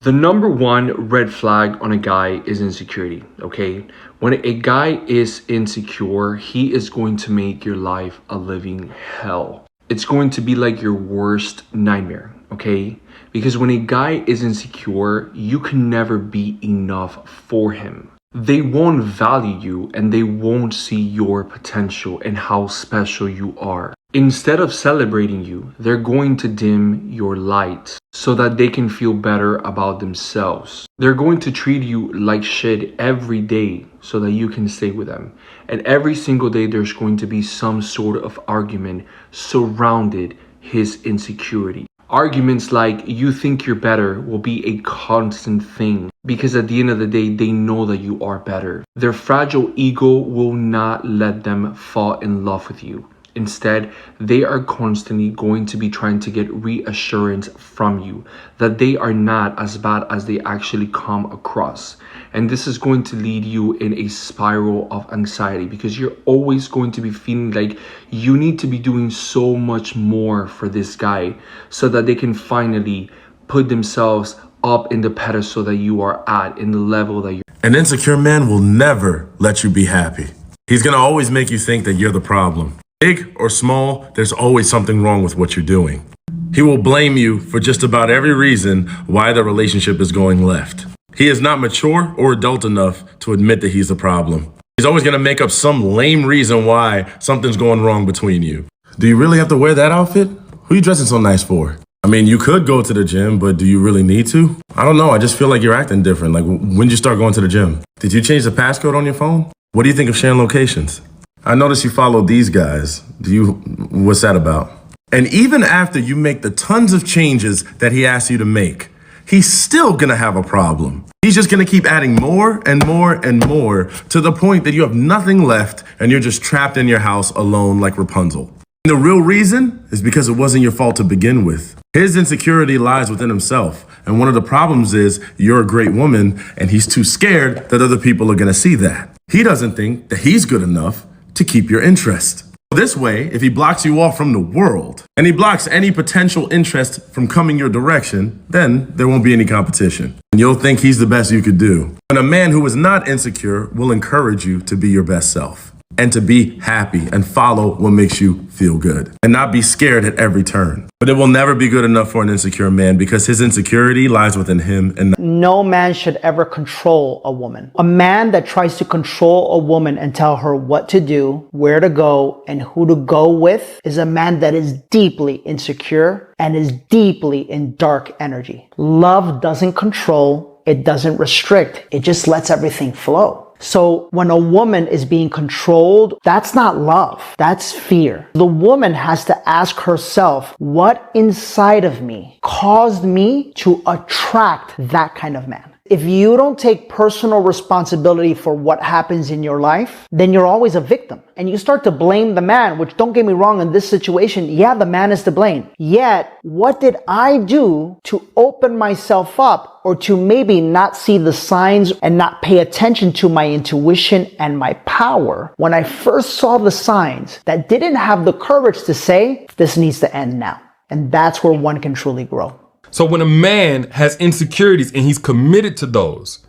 The number one red flag on a guy is insecurity, okay? When a guy is insecure, he is going to make your life a living hell. It's going to be like your worst nightmare, okay? Because when a guy is insecure, you can never be enough for him. They won't value you and they won't see your potential and how special you are. Instead of celebrating you, they're going to dim your light so that they can feel better about themselves. They're going to treat you like shit every day so that you can stay with them. And every single day there's going to be some sort of argument surrounded his insecurity. Arguments like you think you're better will be a constant thing because at the end of the day, they know that you are better. Their fragile ego will not let them fall in love with you. Instead, they are constantly going to be trying to get reassurance from you that they are not as bad as they actually come across. And this is going to lead you in a spiral of anxiety because you're always going to be feeling like you need to be doing so much more for this guy so that they can finally put themselves up in the pedestal that you are at, in the level that you're. An insecure man will never let you be happy. He's gonna always make you think that you're the problem. Big or small, there's always something wrong with what you're doing. He will blame you for just about every reason why the relationship is going left. He is not mature or adult enough to admit that he's the problem. He's always gonna make up some lame reason why something's going wrong between you. Do you really have to wear that outfit? Who are you dressing so nice for? I mean, you could go to the gym, but do you really need to? I don't know, I just feel like you're acting different. Like, when did you start going to the gym? Did you change the passcode on your phone? What do you think of sharing locations? I noticed you follow these guys. What's that about? And even after you make the tons of changes that he asks you to make, he's still gonna have a problem. He's just gonna keep adding more and more and more to the point that you have nothing left and you're just trapped in your house alone like Rapunzel. And the real reason is because it wasn't your fault to begin with. His insecurity lies within himself. And one of the problems is you're a great woman and he's too scared that other people are gonna see that. He doesn't think that he's good enough to keep your interest. This way, if he blocks you off from the world and he blocks any potential interest from coming your direction, then there won't be any competition. And you'll think he's the best you could do. And a man who is not insecure will encourage you to be your best self and to be happy and follow what makes you feel good and not be scared at every turn. But it will never be good enough for an insecure man because his insecurity lies within him and no man should ever control a woman. A man that tries to control a woman and tell her what to do, where to go, and who to go with is a man that is deeply insecure and is deeply in dark energy. Love doesn't control, it doesn't restrict, it just lets everything flow. So when a woman is being controlled, that's not love, that's fear. The woman has to ask herself, what inside of me caused me to attract that kind of man? If you don't take personal responsibility for what happens in your life, then you're always a victim. And you start to blame the man, which don't get me wrong, in this situation, yeah, the man is to blame. Yet, what did I do to open myself up or to maybe not see the signs and not pay attention to my intuition and my power when I first saw the signs that didn't have the courage to say, this needs to end now? And that's where one can truly grow. So when a man has insecurities and he's committed to those,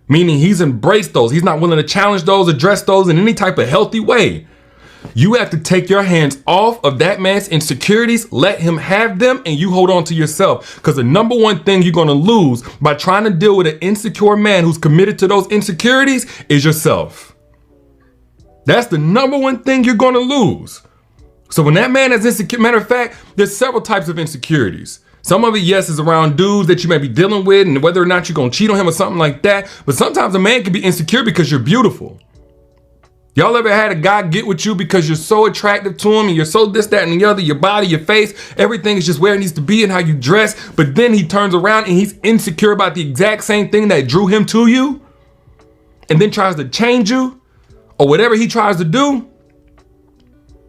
meaning he's embraced those, he's not willing to challenge those, address those in any type of healthy way, you have to take your hands off of that man's insecurities, let him have them, and you hold on to yourself. Because the number one thing you're going to lose by trying to deal with an insecure man who's committed to those insecurities is yourself. That's the number one thing you're going to lose. So when that man is insecure, matter of fact, there's several types of insecurities. Some of it, yes, is around dudes that you may be dealing with and whether or not you're going to cheat on him or something like that. But sometimes a man can be insecure because you're beautiful. Y'all ever had a guy get with you because you're so attractive to him and you're so this, that, and the other, your body, your face, everything is just where it needs to be and how you dress. But then he turns around and he's insecure about the exact same thing that drew him to you and then tries to change you or whatever he tries to do.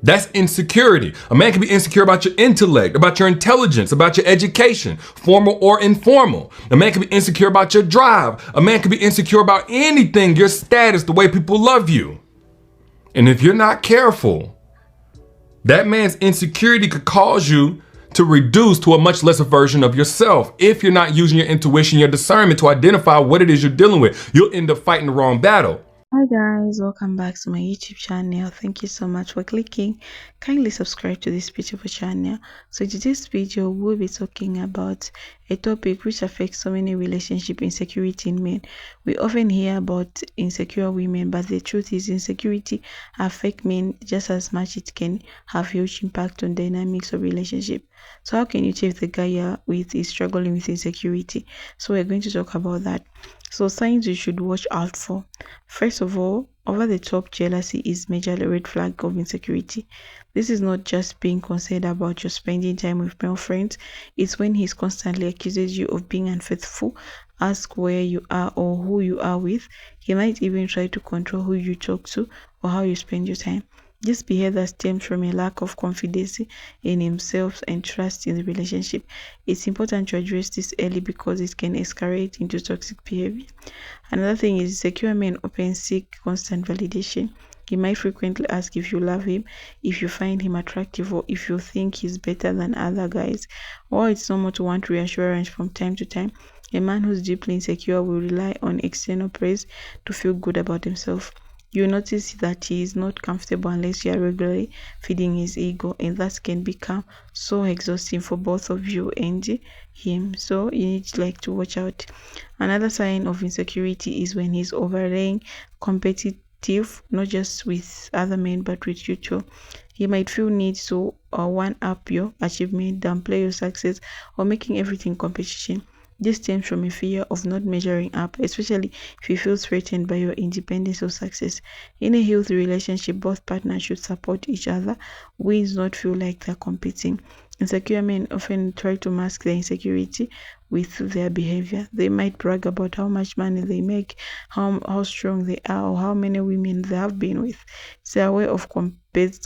That's insecurity. A man can be insecure about your intellect, about your intelligence, about your education, formal or informal. A man can be insecure about your drive. A man can be insecure about anything, your status, the way people love you. And if you're not careful, that man's insecurity could cause you to reduce to a much lesser version of yourself. If you're not using your intuition, your discernment to identify what it is you're dealing with, you'll end up fighting the wrong battle. Hi guys, welcome back to my YouTube channel. Thank you so much for clicking. Kindly subscribe to this beautiful channel. So in today's video, we'll be talking about a topic which affects so many relationship insecurity in men. We often hear about insecure women, but the truth is insecurity affects men just as much. It can have huge impact on dynamics of relationship. So how can you tell if the guy you're with is struggling with insecurity? So we're going to talk about that. So signs you should watch out for. First of all, over-the-top jealousy is major red flag of insecurity. This is not just being concerned about your spending time with male friends. It's when he constantly accuses you of being unfaithful, asks where you are or who you are with. He might even try to control who you talk to or how you spend your time. This behavior stems from a lack of confidence in himself and trust in the relationship. It's important to address this early because it can escalate into toxic behavior. Another thing is secure men often seek constant validation. He might frequently ask if you love him, if you find him attractive, or if you think he's better than other guys. While it's normal to want reassurance from time to time, a man who's deeply insecure will rely on external praise to feel good about himself. You notice that he is not comfortable unless you are regularly feeding his ego, and that can become so exhausting for both of you and him. So you need to watch out. Another sign of insecurity is when he's overlaying competitive, not just with other men but with you too. He might feel need to one up your achievement, downplay your success, or making everything competition. This stems from a fear of not measuring up, especially if you feel threatened by your independence or success. In a healthy relationship, both partners should support each other. Wins not feel like they're competing. Insecure men often try to mask their insecurity with their behavior. They might brag about how much money they make, how strong they are, or how many women they have been with. It's a way of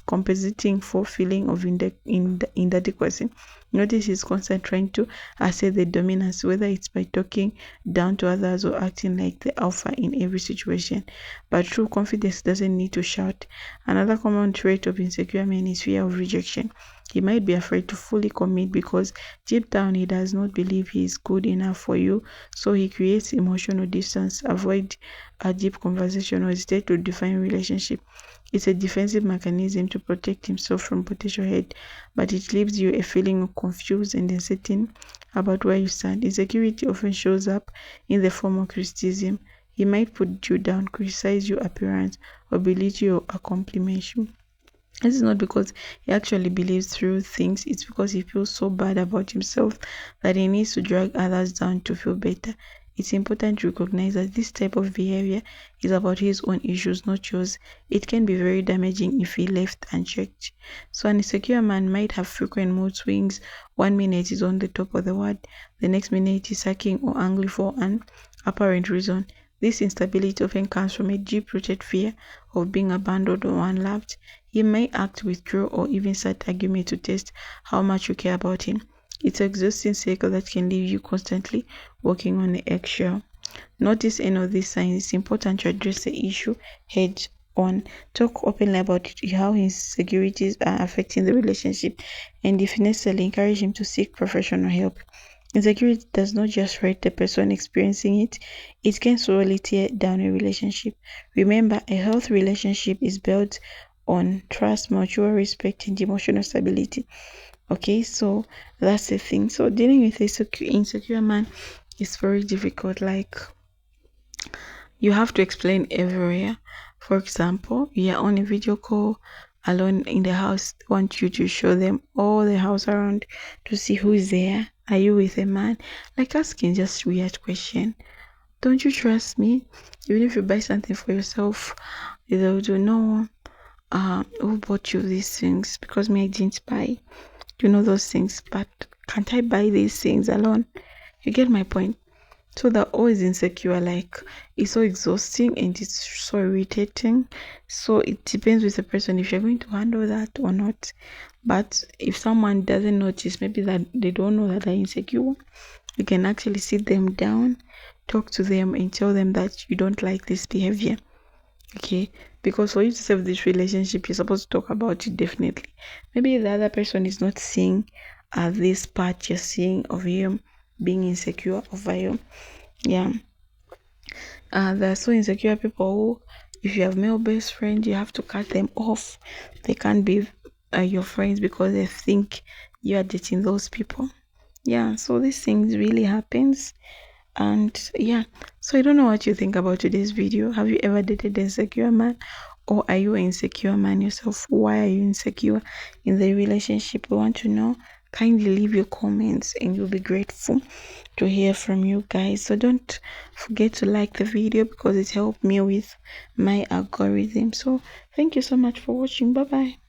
compensating for feeling of inadequacy. Notice he's constantly trying to assert the dominance, whether it's by talking down to others or acting like the alpha in every situation. But true confidence doesn't need to shout. Another common trait of insecure men is fear of rejection. He might be afraid to fully commit because deep down he does not believe he is good enough for you, so he creates emotional distance, avoid a deep conversation, or hesitate to define relationship. It's a defensive mechanism to protect himself from potential hate, but it leaves you a feeling of confused and uncertain about where you stand. Insecurity often shows up in the form of criticism. He might put you down, criticize your appearance, or belittle your accomplishments. This is not because he actually believes through things, it's because he feels so bad about himself that he needs to drag others down to feel better. It's important to recognize that this type of behavior is about his own issues, not yours. It can be very damaging if he left unchecked. So an insecure man might have frequent mood swings. 1 minute he's on the top of the world, the next minute he's sucking or angry for an apparent reason. This instability often comes from a deep-rooted fear of being abandoned or unloved. He may act withdraw or even start argument to test how much you care about him. It's an exhausting cycle that can leave you constantly walking on the eggshell. Notice any of these signs. It's important to address the issue head on. Talk openly about how his insecurities are affecting the relationship, and if necessary, encourage him to seek professional help. Insecurity does not just hurt the person experiencing it, it can slowly tear down a relationship. Remember, a healthy relationship is built on trust, mutual respect, and emotional stability. Okay, so that's the thing. So dealing with a insecure man is very difficult. Like, you have to explain everywhere. For example, you are on a video call alone in the house, want you to show them all the house around to see who is there. Are you with a man? Like asking just weird question. Don't you trust me? Even if you buy something for yourself, they will do no. Who bought you these things? Because me, I didn't buy. You know those things, but can't I buy these things alone? You get my point. So they're always insecure. Like, it's so exhausting and it's so irritating. So it depends with the person if you're going to handle that or not. But if someone doesn't notice, maybe that they don't know that they're insecure, you can actually sit them down, talk to them, and tell them that you don't like this behavior. Okay, because for you to save this relationship, you're supposed to talk about it definitely. Maybe the other person is not seeing this part you're seeing of him being insecure over you. Yeah. There are so insecure people who, if you have male best friends, you have to cut them off. They can't be your friends because they think you are dating those people. Yeah, so these things really happens. And yeah, so I don't know what you think about today's video. Have you ever dated an insecure man, or are you an insecure man yourself? Why are you insecure in the relationship? We want to know. Kindly leave your comments and you'll be grateful to hear from you guys. So don't forget to like the video because it helped me with my algorithm. So thank you so much for watching. Bye bye.